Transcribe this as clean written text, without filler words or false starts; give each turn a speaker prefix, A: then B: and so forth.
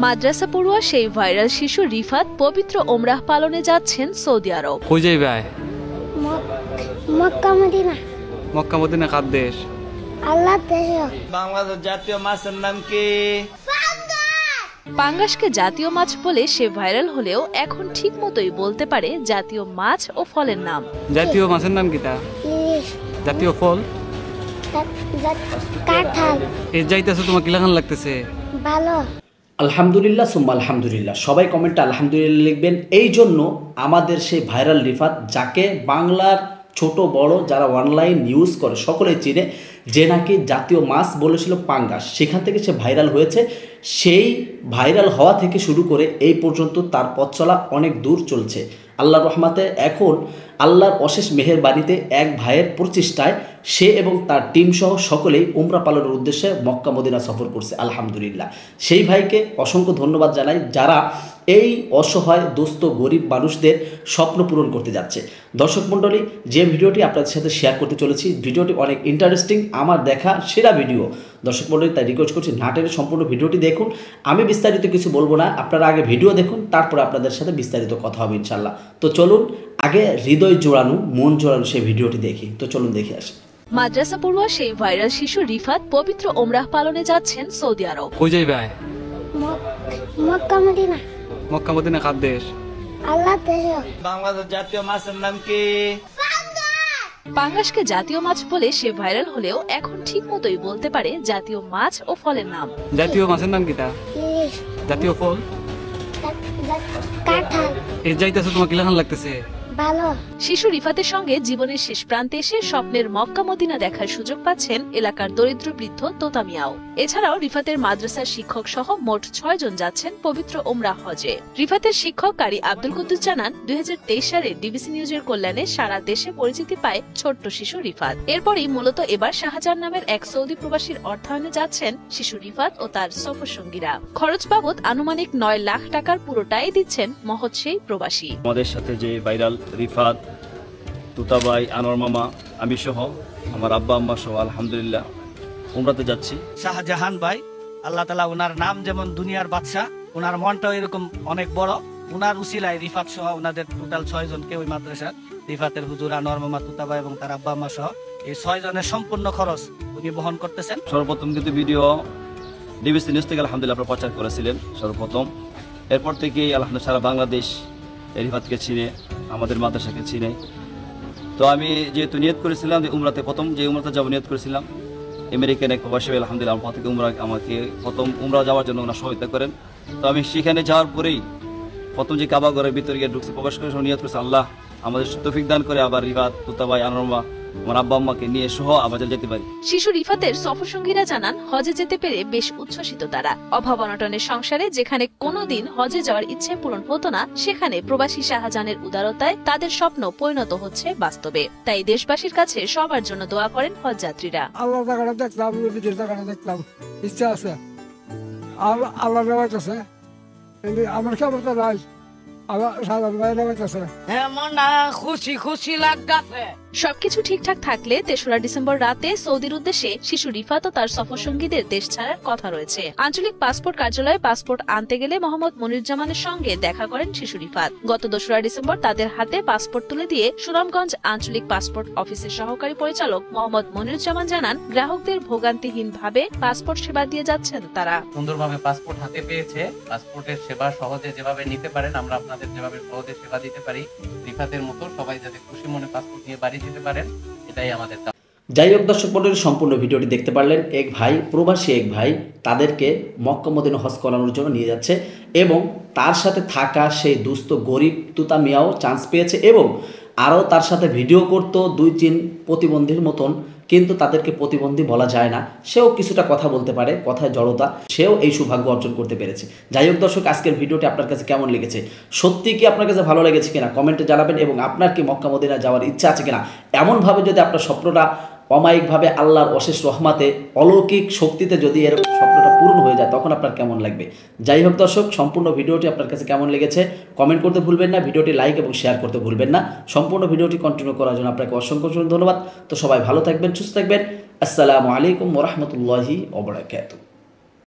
A: মাদ্রাসা পড়ুয়া সেই ভাইরাল শিশু রিফাত পবিত্র ওমরাহ পালনে যাচ্ছেন সৌদি আরব।
B: কই যাইবে?
C: Mecca Medina.
B: মক্কা মদিনা কার দেশ?
C: আল্লাহর দেশ।
D: বাংলাদেশ জাতীয় মাছের নাম কি?
A: পাঙ্গাসকে জাতীয় মাছ বলে সে ভাইরাল হলেও এখন ঠিক মতোই বলতে পারে জাতীয় মাছ ও ফলের নাম।
B: জাতীয় মাছের নাম কিটা?
C: ইলিশ।
B: জাতীয় ফল?
C: কাঁঠাল।
B: এই যাইতেছে তোমার কি লাগান লাগতেছে?
C: ভালো।
E: আলহামদুলিল্লাহ সুম্মা আলহামদুলিল্লাহ। সবাই কমেন্টে আলহামদুলিল্লাহ লিখবেন। এই জন্য আমাদের সেই ভাইরাল রিফাত, যাকে বাংলার ছোট বড় যারা অনলাইন ইউজ করে সকলেই চিনে, যে নাকি জাতীয় মাছ বলেছিল পাঙ্গাস, সেখান থেকে সে ভাইরাল হয়েছে। সেই ভাইরাল হওয়া থেকে শুরু করে এই পর্যন্ত তার পথ চলা অনেক দূর চলছে। আল্লাহর রহমতে এখন আল্লাহর অশেষ মেহেরবানিতে এক ভাইয়ের প্রচেষ্টায় সে এবং তার টিম সহ সকলেই উমরা পালনের উদ্দেশ্যে মক্কা মদিনা সফর করছে। আলহামদুলিল্লাহ, সেই ভাইকে অসংখ্য ধন্যবাদ জানাই, যারা এই অসহায় দুস্থ গরিব মানুষদের স্বপ্ন পূরণ করতে যাচ্ছে। দর্শক মণ্ডলী, যে ভিডিওটি আপনাদের সাথে শেয়ার করতে চলেছি, ভিডিওটি অনেক ইন্টারেস্টিং, আমার দেখা সেরা ভিডিও। দর্শক মণ্ডলী, তাই রিকোয়েস্ট করছি না টেনে সম্পূর্ণ ভিডিওটি দেখুন। আমি বিস্তারিত কিছু বলবো না, আপনারা আগে ভিডিও দেখুন, তারপরে আপনাদের সাথে বিস্তারিত কথা হবে ইনশাল্লাহ। তো চলুন আগে হৃদয় জোড়ানো মন জোড়ানো সেই ভিডিওটি দেখি। তো চলুন দেখে আসি।
A: মাদ্রাসা পড়ুয়া সেই ভাইরাল শিশু রিফাত পবিত্র ওমরাহ পালনে যাচ্ছেন সৌদি আরব।
B: কই যাইবে?
C: Mecca Medina.
B: মক্কা মদিনা কার দেশ?
C: আল্লাহর দেশ।
D: বাংলাদেশ জাতীয় মাছের নাম কি?
A: পাঙ্গাসকে জাতীয় মাছ বলে সে ভাইরাল হলেও এখন ঠিক মতোই বলতে পারে জাতীয় মাছ ও ফলের নাম।
B: জাতীয় মাছের নাম কিটা?
C: ইলিশ।
B: জাতীয় ফল?
C: কাঁঠাল।
B: এই যাইতেছে তোমার কি লাগান লাগতেছে?
C: ভালো।
A: শিশু রিফাতের সঙ্গে জীবনের শেষ প্রান্তে এসে স্বপ্নের মক্কা মদিনা দেখার সুযোগ পাচ্ছেন এলাকার দরিদ্র বৃদ্ধ তোতা মিয়াও। এছাড়াও রিফাতের মাদ্রাসার শিক্ষক সহ মোট 6 জন যাচ্ছেন পবিত্র ওমরাহ হজে। রিফাতের শিক্ষক কারি আব্দুল কুদ্দুস জানান, 2023 সালে ডিবিসি নিউজের কল্যাণে সারা দেশে পরিচিতি পায় ছোট্ট শিশু রিফাত। এরপরই মূলত এবার শাহজাহান নামের এক সৌদি প্রবাসীর অর্থায়নে যাচ্ছেন শিশু রিফাত ও তার সফর সঙ্গীরা। খরচ বাবদ আনুমানিক 9 লাখ টাকার পুরোটাই দিচ্ছেন মহৎ সেই প্রবাসী।
F: আমাদের সাথে যে ভাইরাল রিফাত, তুতাবাই, আনোয়ার মামা, আমি সহ আমার আব্বা আম্মা সহ আলহামদুলিল্লাহ উমরাতে যাচ্ছি।
D: শাহজাহান ভাই, আল্লাহ তাআলা ওনার নাম যেমন দুনিয়ার বাদশাহ, ওনার মনটাও এরকম অনেক বড়। ওনার উসিলায় রিফাত সহ ওনাদের টোটাল 6 জনকে ওই মাদ্রাসা রিফাতের হুজুর, আনোয়ার মামা, তুতাবাই এবং তার আব্বা আম্মা সহ এই 6 জনের সম্পূর্ণ খরচ উনি বহন করতেছেন।
F: সর্বপ্রথম কিন্তু ভিডিও ডিবিসি নিউজ থেকে আলহামদুলিল্লাহ আপনারা প্রচার করেছিলেন সর্বপ্রথম। এরপর থেকেই আলহামদুলিল্লাহ সারা বাংলাদেশ রিফাতকে চিনে, আমাদের মাদ্রাসাকে চিনে। তো আমি যেহেতু নিয়ত করেছিলাম যে উমরাতে প্রথম যে উমরাতে যাবো নিয়ত করেছিলাম, আমেরিকান এক প্রবাসী আলহামদুলিল্লাহ আমার থেকে আমাকে প্রথম উমরা যাওয়ার জন্য ওনার সহায়তা করেন। তো আমি সেখানে যাওয়ার পরেই প্রথম যে কাবা ঘরের ভিতরে গিয়ে ঢুকছি, প্রবেশ করে নিয়ত করেছি আল্লাহ আমাদের তৌফিক দান করে আবার রিফাত, তুতাবাই, আনোয়ার, আমার আব্বা আম্মাকে নিয়ে সহ আবার যেতে পারি।
A: শিশু রিফাতের সফর সঙ্গীরা জানান, হজে যেতে পেরে বেশ উচ্ছ্বসিত তারা। অভাব অনটনের সংসারে যেখানে কোনোদিন হজে যাওয়ার ইচ্ছে পূরণ হতো না, সেখানে প্রবাসী শাহজাহানের উদারতায় তাদের স্বপ্ন পরিণত হচ্ছে বাস্তবে। তাই দেশবাসীর কাছে সবার জন্য দোয়া করেন হজ যাত্রীরা।
G: আল্লাহ জায়গাটা দেখলাম, বিদেশ জায়গাটা দেখলাম, ইচ্ছা আছে আল্লাহ নেওয়ার কাছে, কিন্তু আমার ক্ষমতা নাই।
A: সবকিছু ঠিকঠাক থাকলে 3রা ডিসেম্বর রাতে সৌদির উদ্দেশ্যে শিশু রিফাত ও তার সফর সঙ্গীদের দেশ ছাড়ার কথা রয়েছে। আঞ্চলিক পাসপোর্ট কার্যালয়ে পাসপোর্ট আনতে গেলে মোহাম্মদ মনিরুজ্জামানের সঙ্গে দেখা করেন শিশু রিফাত। গত 2রা ডিসেম্বর তাদের হাতে পাসপোর্ট তুলে দিয়ে সুনামগঞ্জ আঞ্চলিক পাসপোর্ট অফিসের সহকারী পরিচালক মোহাম্মদ মনিরুজ্জামান জানান, গ্রাহকদের ভোগান্তিহীন ভাবে পাসপোর্ট সেবা দিয়ে যাচ্ছেন তারা।
H: সুন্দরভাবে পাসপোর্ট হাতে পেয়েছে, পাসপোর্টের সেবা সহজে যেভাবে নিতে পারেন আমরা আপনাদের যেভাবে সহজে সেবা দিতে পারি, রিফাতের মতো সবাই যাতে খুশি মনে পাসপোর্ট নিয়ে বাড়ি যেতে পারেন, এটাই আমাদের কাজ।
E: যাই হোক দর্শক মণ্ডলী, সম্পূর্ণ ভিডিওটি দেখতে পারলেন। এক ভাই, প্রবাসী এক ভাই, তাদেরকে মক্কা মদিনা হজ করানোর জন্য নিয়ে যাচ্ছে এবং তার সাথে থাকা সেই দুস্থ গরিব তুতা মিয়াও চান্স পেয়েছে এবং আরও তার সাথে ভিডিও করতো 2-3 প্রতিবন্ধীর মতন, কিন্তু তাদেরকে প্রতিবন্ধী বলা যায় না, সেও কিছুটা কথা বলতে পারে, কথায় জড়তা, সেও এই সৌভাগ্য অর্জন করতে পেরেছে। যাই হোক দর্শক, আজকের ভিডিওটি আপনার কাছে কেমন লেগেছে, সত্যি কি আপনার কাছে ভালো লেগেছে কিনা কমেন্টে জানাবেন এবং আপনার কি মক্কা মদিনা যাওয়ার ইচ্ছা আছে কিনা, এমনভাবে যদি আপনার স্বপ্নটা অমায়িকভাবে আল্লাহর অশেষ রহমাতে অলৌকিক শক্তিতে যদি এর স্বপ্নটা পূর্ণ হয়ে যায় তখন আপনার কেমন লাগবে। যাই হোক দর্শক, সম্পূর্ণ ভিডিওটি আপনার কাছে কেমন লেগেছে কমেন্ট করতে ভুলবেন না, ভিডিওটি লাইক এবং শেয়ার করতে ভুলবেন না। সম্পূর্ণ ভিডিওটি কন্টিনিউ করার জন্য আপনাকে অসংখ্য ধন্যবাদ। তো সবাই ভালো থাকবেন, সুস্থ থাকবেন। আসসালামু আলাইকুম ওয়া রাহমাতুল্লাহি ওয়া বারাকাতুহু।